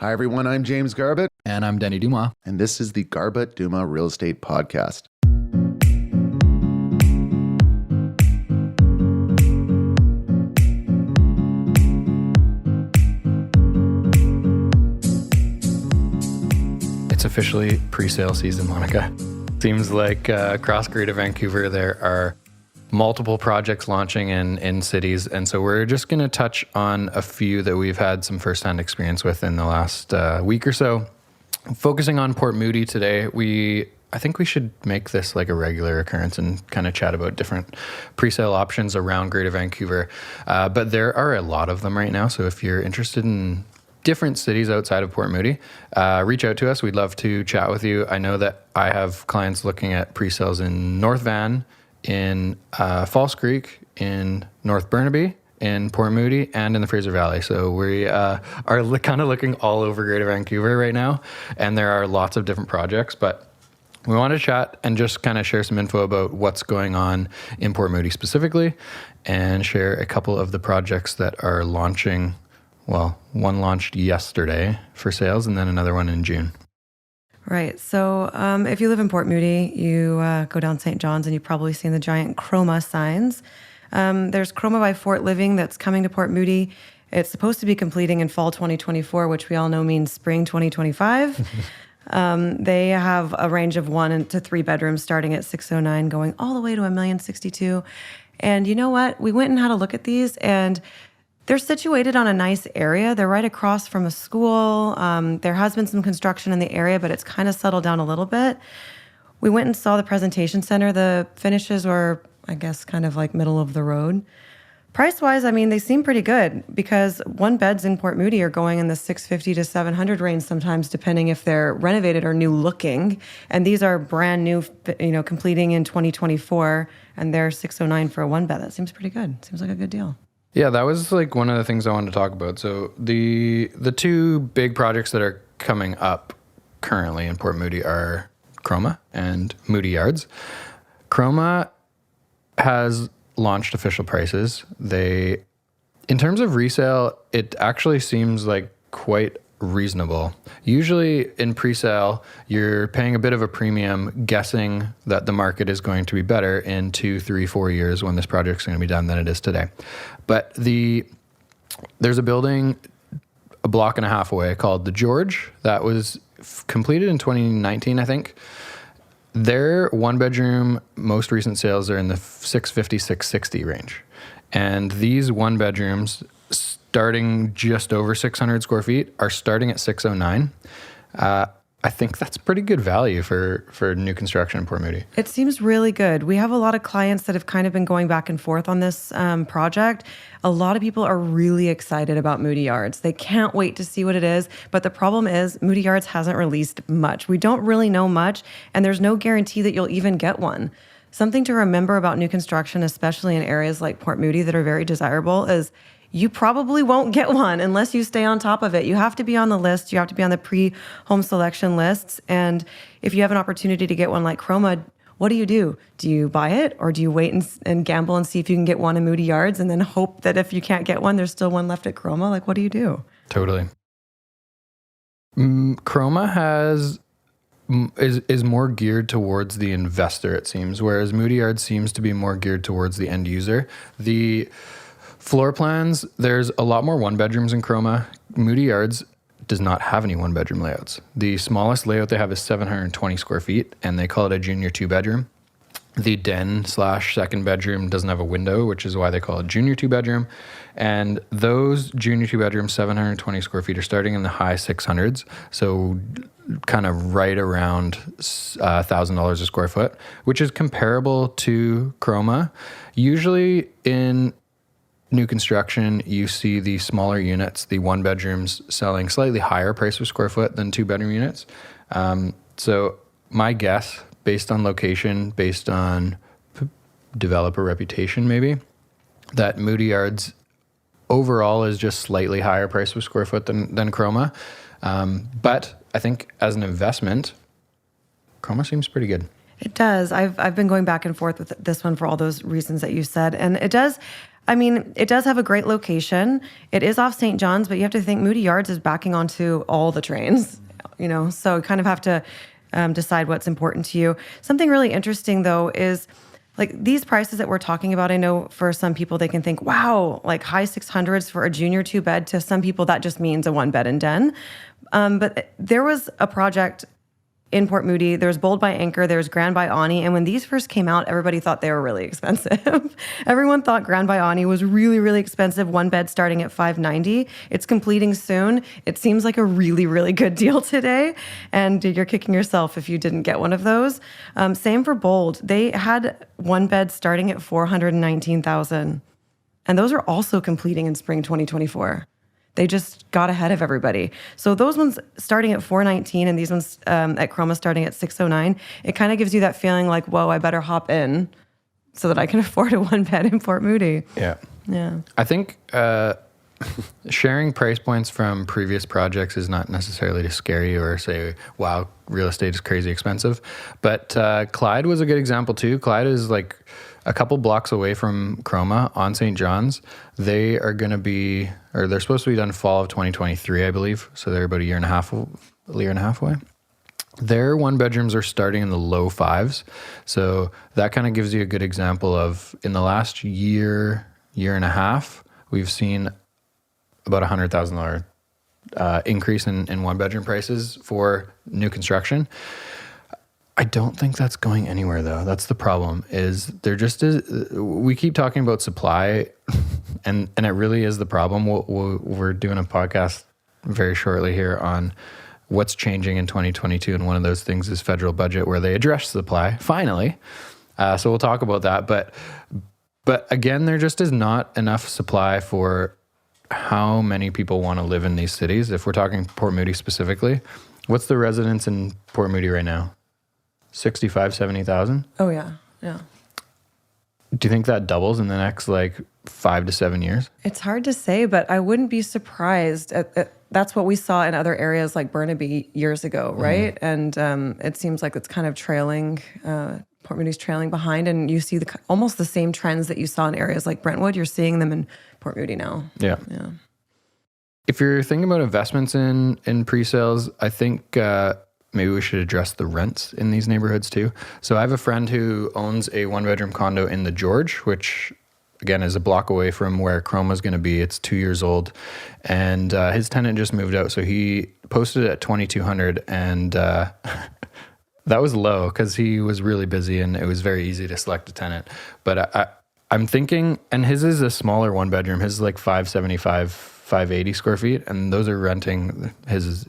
Hi, everyone. I'm James Garbutt. And I'm Denny Dumas. And this is the Garbutt Dumas Real Estate Podcast. It's officially pre-sale season, Monica. Seems like across Greater Vancouver, there are multiple projects launching in cities. And so we're just going to touch on a few that we've had some firsthand experience with in the last week or so. Focusing on Port Moody today, I think we should make this like a regular occurrence and kind of chat about different pre-sale options around Greater Vancouver. But there are a lot of them right now. So if you're interested in different cities outside of Port Moody, reach out to us. We'd love to chat with you. I know that I have clients looking at pre-sales in North Van, in False Creek, in North Burnaby, in Port Moody, and in the Fraser Valley. So we are kind of looking all over Greater Vancouver right now, and there are lots of different projects, but we want to chat and just kind of share some info about what's going on in Port Moody specifically, and share a couple of the projects that are launching. Well, one launched yesterday for sales, and then another one in June. Right. So if you live in Port Moody, you go down St. John's and you've probably seen the giant Chroma signs. There's Chroma by Fort Living that's coming to Port Moody. It's supposed to be completing in fall 2024, which we all know means spring 2025. They have a range of 1 to 3 bedrooms starting at $609, going all the way to $1,062,000. And you know what? We went and had a look at these, and they're situated on a nice area. They're right across from a school. There has been some construction in the area, but it's kind of settled down a little bit. We went and saw the presentation center. The finishes were, I guess, kind of like middle of the road. Price-wise, I mean, they seem pretty good because one beds in Port Moody are going in the $650 to $700 range sometimes, depending if they're renovated or new looking. And these are brand new, completing in 2024, and they're $609 for a one bed. That seems pretty good. Seems like a good deal. Yeah, that was like one of the things I wanted to talk about. So the two big projects that are coming up currently in Port Moody are Chroma and Moody Yards. Chroma has launched official prices. In terms of resale, it actually seems like quite reasonable. Usually in pre-sale, you're paying a bit of a premium, guessing that the market is going to be better in 2, 3, 4 years when this project's going to be done than it is today. But there's a building a block and a half away called the George that was completed in 2019, I think. Their one bedroom most recent sales are in the 650, 660 range. And these one bedrooms starting just over 600 square feet are starting at 609. I think that's pretty good value for new construction in Port Moody. It seems really good. We have a lot of clients that have kind of been going back and forth on this project. A lot of people are really excited about Moody Yards. They can't wait to see what it is. But the problem is Moody Yards hasn't released much. We don't really know much, and there's no guarantee that you'll even get one. Something to remember about new construction, especially in areas like Port Moody that are very desirable, is you probably won't get one unless you stay on top of it. You have to be on the list. You have to be on the pre-home selection lists. And if you have an opportunity to get one like Chroma, what do? Do you buy it, or do you wait and gamble and see if you can get one in Moody Yards and then hope that if you can't get one, there's still one left at Chroma? Like, what do you do? Totally. Chroma is more geared towards the investor, it seems, whereas Moody Yards seems to be more geared towards the end user. The floor plans, there's a lot more one bedrooms in Chroma. Moody Yards does not have any one bedroom layouts. The smallest layout they have is 720 square feet, and they call it a junior 2-bedroom. The den/second bedroom doesn't have a window, which is why they call it junior 2-bedroom. And those junior 2-bedrooms, 720 square feet, are starting in the high 600s. So kind of right around $1,000 a square foot, which is comparable to Chroma. Usually in new construction, you see the smaller units, the one bedrooms, selling slightly higher price per square foot than 2-bedroom units. So my guess, based on location, based on developer reputation maybe, that Moody Yards overall is just slightly higher price per square foot than Chroma. But I think as an investment, Chroma seems pretty good. It does. I've been going back and forth with this one for all those reasons that you said. And it does. I mean, it does have a great location. It is off St. John's, but you have to think Moody Yards is backing onto all the trains, so you kind of have to decide what's important to you. Something really interesting, though, is like these prices that we're talking about. I know for some people, they can think, wow, like high 600s for a junior 2-bed. To some people, that just means a 1-bed and den. But there was a project in Port Moody. There's Bold by Anchor, there's Grande by Onni, and when these first came out, everybody thought they were really expensive. Everyone thought Grande by Onni was really, really expensive. 1-bed starting at $590. It's completing soon. It seems like a really, really good deal today, and you're kicking yourself if you didn't get one of those. Same for Bold. They had 1-bed starting at $419,000, and those are also completing in spring 2024. They just got ahead of everybody. So those ones starting at $419 and these ones at Chroma starting at $609, it kind of gives you that feeling like, whoa, I better hop in so that I can afford a 1-bed in Port Moody. Yeah. Yeah. I think sharing price points from previous projects is not necessarily to scare you or say, wow, real estate is crazy expensive. But Clyde was a good example too. Clyde is like a couple blocks away from Chroma on St. John's. They are going to be, or they're supposed to be done fall of 2023, I believe. So they're about a year and a half away. Their 1-bedrooms are starting in the low 5s. So that kind of gives you a good example of in the last year and a half, we've seen about $100,000 increase in 1-bedroom prices for new construction. I don't think that's going anywhere, though. That's the problem. Is there just is? We keep talking about supply, and it really is the problem. We're doing a podcast very shortly here on what's changing in 2022, and one of those things is federal budget, where they address supply finally. So we'll talk about that. But again, there just is not enough supply for how many people want to live in these cities. If we're talking Port Moody specifically, what's the residents in Port Moody right now? 65, 70,000? Oh, yeah. Yeah. Do you think that doubles in the next 5 to 7 years? It's hard to say, but I wouldn't be surprised. That's what we saw in other areas like Burnaby years ago, right? Mm-hmm. And it seems like it's kind of trailing, Port Moody's trailing behind, and you see almost the same trends that you saw in areas like Brentwood. You're seeing them in Port Moody now. Yeah. Yeah. If you're thinking about investments in pre-sales, I think maybe we should address the rents in these neighborhoods too. So I have a friend who owns a 1-bedroom condo in the George, which again is a block away from where Chroma is going to be. It's 2 years old, and his tenant just moved out, so he posted it at $2,200, and that was low because he was really busy and it was very easy to select a tenant. But I'm thinking, and his is a smaller 1-bedroom. His is like 575, 580 square feet, and those are renting. His is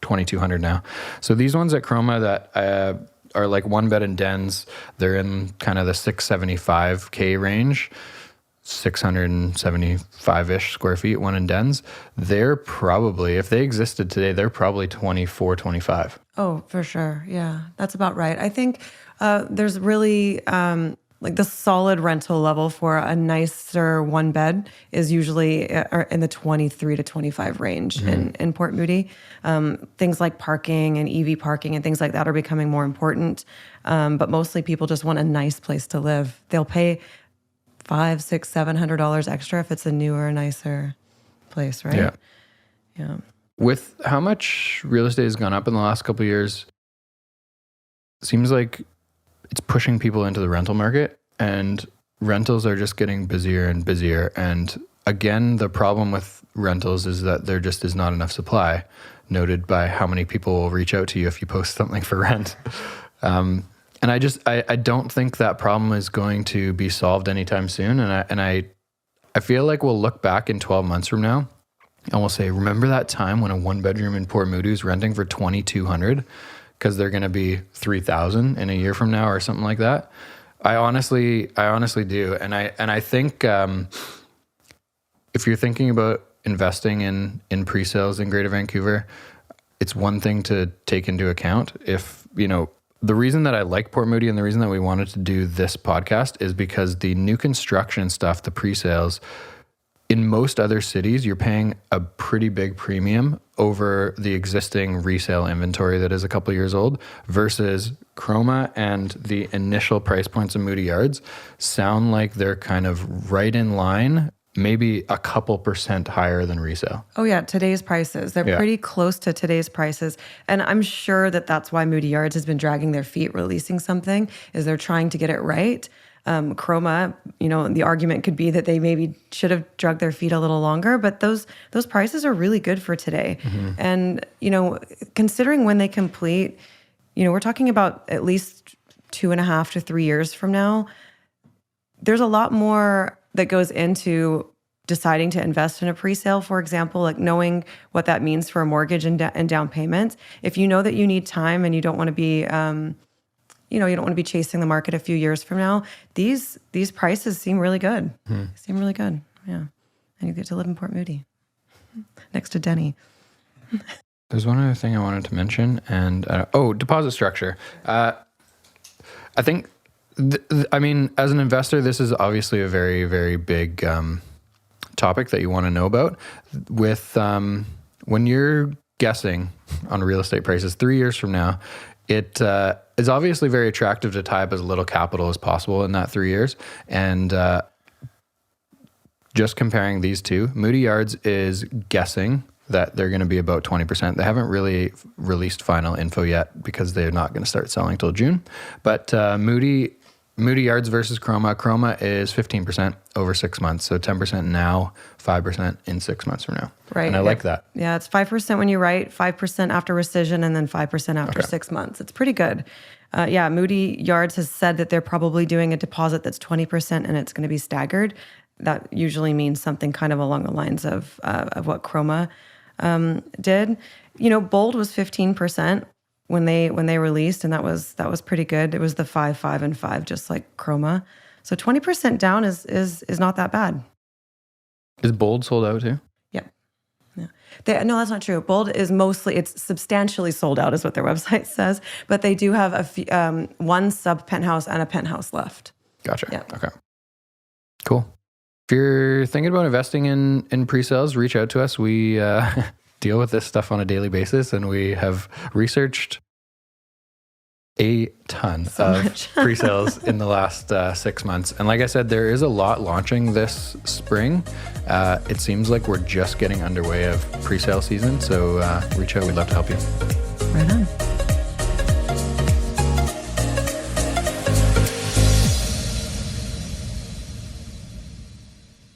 $2,200 now. So these ones at Chroma that are like 1-bed and dens, they're in kind of the $675K range, 675-ish square feet, 1 in dens. They're probably, if they existed today, they're probably 24, 25. Oh, for sure. Yeah, that's about right. I think there's really like the solid rental level for a nicer 1-bed is usually in the 23 to 25 range in Port Moody. Things like parking and EV parking and things like that are becoming more important. But mostly people just want a nice place to live. They'll pay $500, $600, $700 extra if it's a newer, nicer place, right? Yeah. Yeah. With how much real estate has gone up in the last couple of years, it seems like it's pushing people into the rental market, and rentals are just getting busier and busier. And again, the problem with rentals is that there just is not enough supply, noted by how many people will reach out to you if you post something for rent. And I don't think that problem is going to be solved anytime soon. And I feel like we'll look back in 12 months from now and we'll say, remember that time when a 1-bedroom in Port Moody was renting for $2,200? Because they're going to be $3,000 in a year from now or something like that. I honestly do. And I think if you're thinking about investing in pre-sales in Greater Vancouver, it's one thing to take into account. If, the reason that I like Port Moody and the reason that we wanted to do this podcast is because the new construction stuff, the pre-sales, in most other cities, you're paying a pretty big premium over the existing resale inventory that is a couple years old versus Chroma, and the initial price points of Moody Yards sound like they're kind of right in line, maybe a couple % higher than resale. Oh yeah, today's prices. They're pretty close to today's prices. And I'm sure that that's why Moody Yards has been dragging their feet releasing something, is they're trying to get it right. Chroma, the argument could be that they maybe should have dragged their feet a little longer, but those prices are really good for today. Mm-hmm. And, considering when they complete, we're talking about at least 2.5 to 3 years from now. There's a lot more that goes into deciding to invest in a presale, for example, like knowing what that means for a mortgage and down payments. If you know that you need time and you don't want to be, you don't want to be chasing the market a few years from now, these prices seem really good. Seem really good. Yeah. And you get to live in Port Moody next to Denny. There's one other thing I wanted to mention, and deposit structure. I think, as an investor, this is obviously a very, very big topic that you want to know about. With when you're guessing on real estate prices 3 years from now, it is obviously very attractive to tie up as little capital as possible in that 3 years. And just comparing these two, Moody Yards is guessing that they're going to be about 20%. They haven't really released final info yet because they're not going to start selling till June. But Moody Yards versus Chroma. Chroma is 15% over 6 months. So 10% now, 5% in 6 months from now. Right. And I like that. Yeah, it's 5% when you write, 5% after rescission, and then 5% after 6 months. It's pretty good. Moody Yards has said that they're probably doing a deposit that's 20% and it's going to be staggered. That usually means something kind of along the lines of what Chroma did. Bold was 15% when they released, and that was pretty good. It was the 5, 5, and 5, just like Chroma. So 20% down is not that bad. Is Bold sold out too? Yep. Yeah. No, that's not true. Bold is it's substantially sold out, is what their website says. But they do have one sub penthouse and a penthouse left. Gotcha. Yep. Okay. Cool. If you're thinking about investing in pre-sales, reach out to us. We deal with this stuff on a daily basis, and we have researched a ton of pre-sales in the last 6 months. And like I said, there is a lot launching this spring. It seems like we're just getting underway of pre-sale season. So reach out. We'd love to help you. Right on.